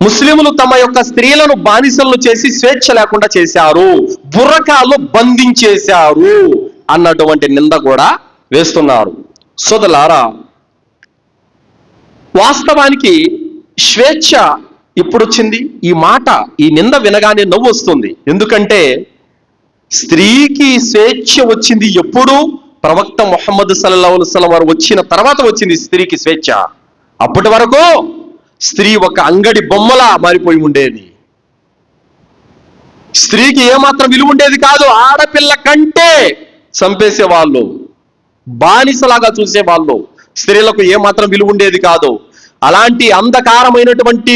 ముస్లింలు తమ యొక్క స్త్రీలను బానిసలను చేసి స్వేచ్ఛ లేకుండా చేశారు, బుర్రకాలు బంధించేశారు అన్నటువంటి నింద కూడా వేస్తున్నారు. సోదరులారా, వాస్తవానికి స్వేచ్ఛ ఇప్పుడు వచ్చింది. ఈ మాట, ఈ నింద వినగానే నవ్వు వస్తుంది. ఎందుకంటే స్త్రీకి స్వేచ్ఛ వచ్చింది ఎప్పుడు? ప్రవక్త ముహమ్మద్ సల్లల్లాహు అలైహి వసల్లం వారు వచ్చిన తర్వాత వచ్చింది స్త్రీకి స్వేచ్ఛ. అప్పటి వరకు స్త్రీ ఒక అంగడి బొమ్మలా మారిపోయి ఉండేది. స్త్రీకి ఏమాత్రం విలువ ఉండేది కాదు. ఆడపిల్ల కంటే చంపేసేవాళ్ళు, బానిసలాగా చూసేవాళ్ళు. స్త్రీలకు ఏమాత్రం విలువ ఉండేది కాదు. అలాంటి అంధకారమైనటువంటి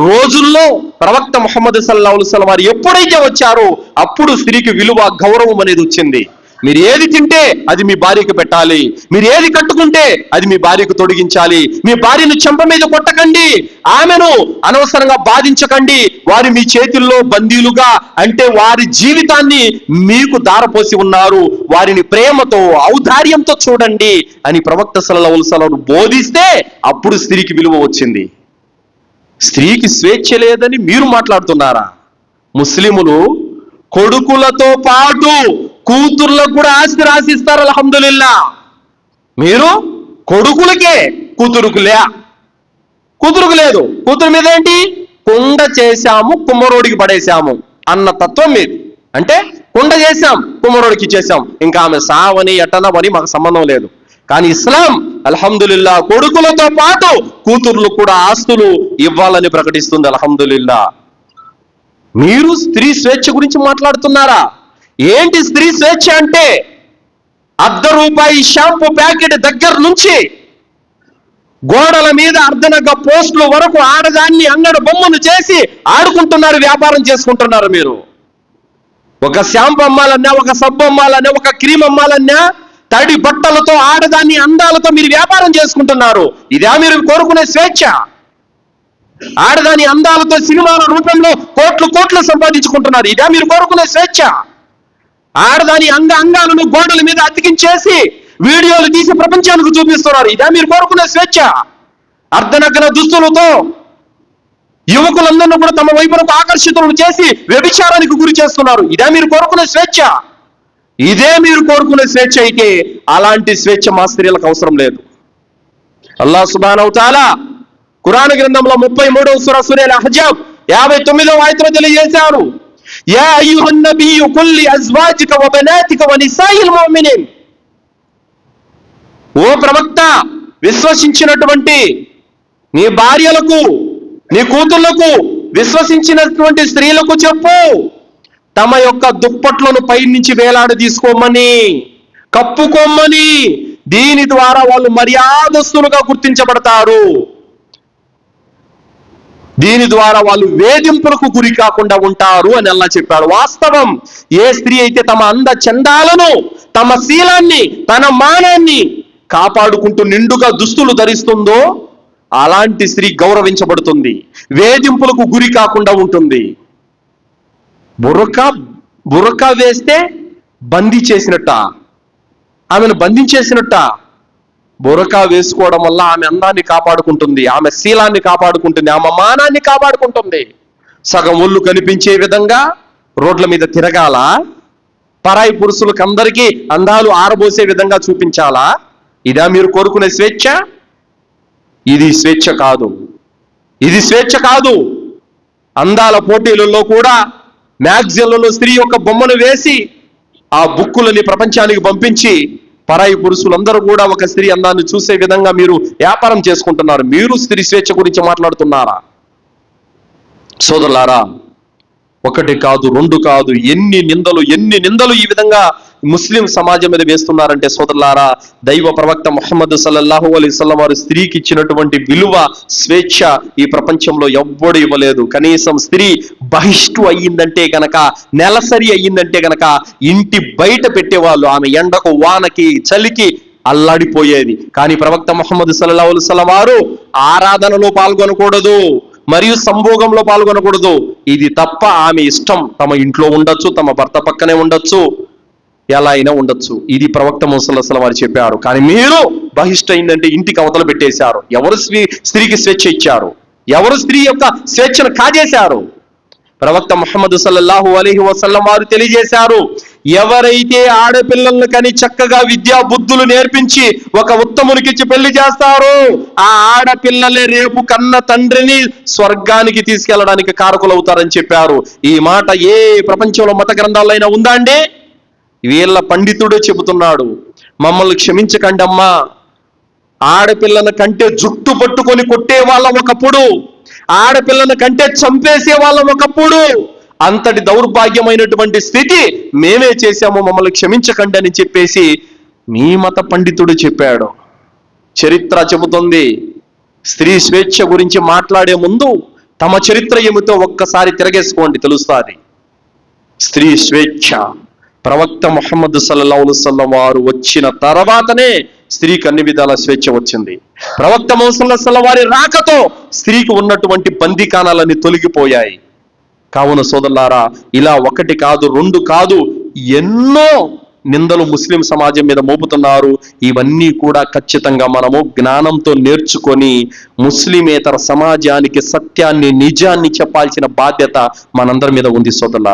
రోజుల్లో ప్రవక్త ముహమ్మద్ సల్లల్లాహు అలైహి వసల్లం వారు ఎప్పుడైతే వచ్చారో అప్పుడు స్త్రీకి విలువ, గౌరవం అనేది వచ్చింది. మీరు ఏది తింటే అది మీ భార్యకు పెట్టాలి, మీరు ఏది కట్టుకుంటే అది మీ భార్యకు తొడిగించాలి. మీ భార్యను చెంప మీద కొట్టకండి, ఆమెను అనవసరంగా బాధించకండి. వారి మీ చేతుల్లో బందీలుగా, అంటే వారి జీవితాన్ని మీకు దారపోసి ఉన్నారు, వారిని ప్రేమతో ఔదార్యంతో చూడండి అని ప్రవక్త సల్లల్లాహు అలైహి వసల్లం బోధిస్తే అప్పుడు స్త్రీకి విలువ వచ్చింది. స్త్రీకి స్వేచ్ఛ లేదని మీరు మాట్లాడుతున్నారా? ముస్లిములు కొడుకులతో పాటు కూతుర్లకు కూడా ఆస్తి రాసిస్తారు. అల్హమ్దులిల్లా. మీరు కొడుకులకే, కూతురుకు లేదు. కూతురు మీద ఏంటి? కుండ చేశాము, కుమ్మరోడికి పడేశాము అన్న తత్వం మీది. అంటే కుండ చేశాం, కుమ్మరోడికి ఇచ్చేసాం, ఇంకా ఆమె సావని ఎట్టనవని మాకు సంబంధం లేదు. కానీ ఇస్లాం అల్హమ్దులిల్లా కొడుకులతో పాటు కూతుర్లు కూడా ఆస్తులు ఇవ్వాలని ప్రకటిస్తుంది. అల్హమ్దులిల్లా. మీరు స్త్రీ స్వేచ్ఛ గురించి మాట్లాడుతున్నారా? ఏంటి స్త్రీ స్వేచ్ఛ అంటే? ₹1 షాంపూ ప్యాకెట్ దగ్గర నుంచి గోడల మీద అర్ధనగ పోస్టుల వరకు ఆడదాన్ని అంగడి బొమ్మను చేసి ఆడుకుంటున్నారు, వ్యాపారం చేసుకుంటున్నారు. మీరు ఒక షాంపూ అమ్మాలన్నా, ఒక సబ్బు అమ్మాలన్నా, ఒక క్రీమ్ అమ్మాలన్నా తడి బట్టలతో ఆడదాన్ని అందాలతో మీరు వ్యాపారం చేసుకుంటున్నారు. ఇదే మీరు కోరుకునే స్వేచ్ఛ? ఆడదాని అందాలతో సినిమాల రూపంలో కోట్లు సంపాదించుకుంటున్నారు. ఇదే మీరు కోరుకునే స్వేచ్ఛ? ఆడదాని అంగాలను గోడల మీద అతికించేసి వీడియోలు తీసి ప్రపంచానికి చూపిస్తున్నారు. ఇదే మీరు కోరుకునే స్వేచ్ఛ? అర్ధనగ్న దుస్తులతో యువకులందరినీ కూడా తమ వైపునకు ఆకర్షితులను చేసి వ్యభిచారానికి గురి చేస్తున్నారు. ఇదే మీరు కోరుకునే స్వేచ్ఛ? ఇదే మీరు కోరుకునే స్వేచ్ఛ అయితే అలాంటి స్వేచ్ఛ మా స్త్రీలకు అవసరం లేదు. అల్లాహ్ సుబ్హానహు వ తఆలా ఖురాన్ గ్రంథంలో 33వ సూరా సూరా అల్-అహ్జాబ్ 59వ ఆయతలో తెలియజేశారు. యా అయ్యుహన్ నబియ్యు కుల్ లి అజ్వాజిక వ బనాతిక వ నిసాయిల్ ముమినీన్. ఓ ప్రవక్త, విశ్వసించినటువంటి నీ భార్యలకు, నీ కూతుళ్లకు, విశ్వసించినటువంటి స్త్రీలకు చెప్పు, తమ యొక్క దుప్పట్లను పైనుంచి వేలాడ తీసుకోమని, కప్పుకోమని. దీని ద్వారా వాళ్ళు మర్యాదస్తులుగా గుర్తించబడతారు. దీని ద్వారా వాళ్ళు వేధింపులకు గురి కాకుండా ఉంటారు అని అల్లా చెప్పాడు. వాస్తవం. ఏ స్త్రీ అయితే తమ అంద చందాలను, తమ శీలాన్ని, తన మానాన్ని కాపాడుకుంటూ నిండుగా దుస్తులు ధరిస్తుందో అలాంటి స్త్రీ గౌరవించబడుతుంది, వేధింపులకు గురి కాకుండా ఉంటుంది. బురకా వేస్తే బందీ చేసినట్ట, ఆమెను బంధించేసినట్ట. బురకా వేసుకోవడం వల్ల ఆమె అందాన్ని కాపాడుకుంటుంది, ఆమె శీలాన్ని కాపాడుకుంటుంది, ఆమె మానాన్ని కాపాడుకుంటుంది. సగం ఒళ్ళు కనిపించే విధంగా రోడ్ల మీద తిరగాల? పరాయి పురుషులకు అందరికీ అందాలు ఆరబోసే విధంగా చూపించాలా? ఇదా మీరు కోరుకునే స్వేచ్ఛ? ఇది స్వేచ్ఛ కాదు. ఇది స్వేచ్ఛ కాదు. అందాల పోటీలలో కూడా మ్యాగజైన్లలో స్త్రీ యొక్క బొమ్మను వేసి ఆ బుక్కులని ప్రపంచానికి పంపించి పరాయి పురుషులందరూ కూడా ఒక స్త్రీ అందాన్ని చూసే విధంగా మీరు వ్యాపారం చేసుకుంటున్నారు. మీరు స్త్రీ స్వేచ్ఛ గురించి మాట్లాడుతున్నారా? సోదరులారా, 1 కాదు 2 కాదు, ఎన్ని నిందలు ఈ విధంగా ముస్లిం సమాజం మీద వేస్తున్నారంటే సోదరులారా, దైవ ప్రవక్త ముహమ్మద్ సల్లల్లాహు అలైహి వసల్లం వారు స్త్రీకి ఇచ్చినటువంటి విలువ, స్వేచ్ఛ ఈ ప్రపంచంలో ఎవ్వడు ఇవ్వలేదు. కనీసం స్త్రీ బహిష్టు అయ్యిందంటే గనక, నెలసరి అయ్యిందంటే గనక ఇంటి బయట పెట్టేవాళ్ళు. ఆమె ఎండకు, వానకి, చలికి అల్లాడిపోయేది. కానీ ప్రవక్త ముహమ్మద్ సల్లల్లాహు అలైహి వసల్లం వారు ఆరాధనలో పాల్గొనకూడదు, మరియు సంభోగంలో పాల్గొనకూడదు. ఇది తప్ప ఆమె ఇష్టం. తమ ఇంట్లో ఉండొచ్చు, తమ భర్త పక్కనే ఉండొచ్చు, ఎలా అయినా ఉండొచ్చు. ఇది ప్రవక్త ముహమ్మద్ సల్లల్లాహు అలైహి వసల్లం వారు చెప్పారు. కానీ మీరు బహిష్ట అయిందంటే ఇంటికి అవతల పెట్టేశారు. ఎవరు స్త్రీకి స్వేచ్ఛ ఇచ్చారు? ఎవరు స్త్రీ యొక్క స్వేచ్ఛను కాజేశారు? ప్రవక్త ముహమ్మద్ సల్లల్లాహు అలైహి వసల్లం వారు తెలియజేశారు, ఎవరైతే ఆడపిల్లలను కని చక్కగా విద్యా బుద్ధులు నేర్పించి ఒక ఉత్తమునికిచ్చి పెళ్లి చేస్తారో ఆ ఆడపిల్లలే రేపు కన్న తండ్రిని స్వర్గానికి తీసుకెళ్లడానికి కారకులవుతారని చెప్పారు. ఈ మాట ఏ ప్రపంచంలో మత గ్రంథాలైనా ఉందా అండి? వీళ్ళ పండితుడే చెబుతున్నాడు, మమ్మల్ని క్షమించకండి అమ్మా, ఆడపిల్లల కంటే జుట్టు పట్టుకొని కొట్టే వాళ్ళం ఒకప్పుడు, ఆడపిల్లను కంటే చంపేసే వాళ్ళం ఒకప్పుడు, అంతటి దౌర్భాగ్యమైనటువంటి స్థితి మేమే చేశాము, మమ్మల్ని క్షమించకండి అని చెప్పేసి మీ మత పండితుడు చెప్పాడు. చరిత్ర చెబుతుంది. స్త్రీ స్వేచ్ఛ గురించి మాట్లాడే ముందు తమ చరిత్ర ఏమిటో ఒక్కసారి తిరగేసుకోండి, తెలుస్తుంది. స్త్రీ స్వేచ్ఛ ప్రవక్త ముహమ్మద్ సల్లల్లాహు అలైహి వసల్లం వారు వచ్చిన తర్వాతనే స్త్రీకి అన్ని విధాల స్వేచ్ఛ వచ్చింది. ప్రవక్త ముహమ్మద్ సల్లల్లాహు అలైహి వసల్లం వారి రాకతో స్త్రీకి ఉన్నటువంటి బందీకానాలన్నీ తొలగిపోయాయి. కావున సోదరులారా, ఇలా ఒకటి కాదు, రెండు కాదు, ఎన్నో నిందలు ముస్లిం సమాజం మీద మోపుతున్నారు. ఇవన్నీ కూడా ఖచ్చితంగా మనము జ్ఞానంతో నేర్చుకొని ముస్లిమేతర సమాజానికి సత్యాన్ని, నిజాన్ని చెప్పాల్సిన బాధ్యత మనందరి మీద ఉంది సోదరులారా.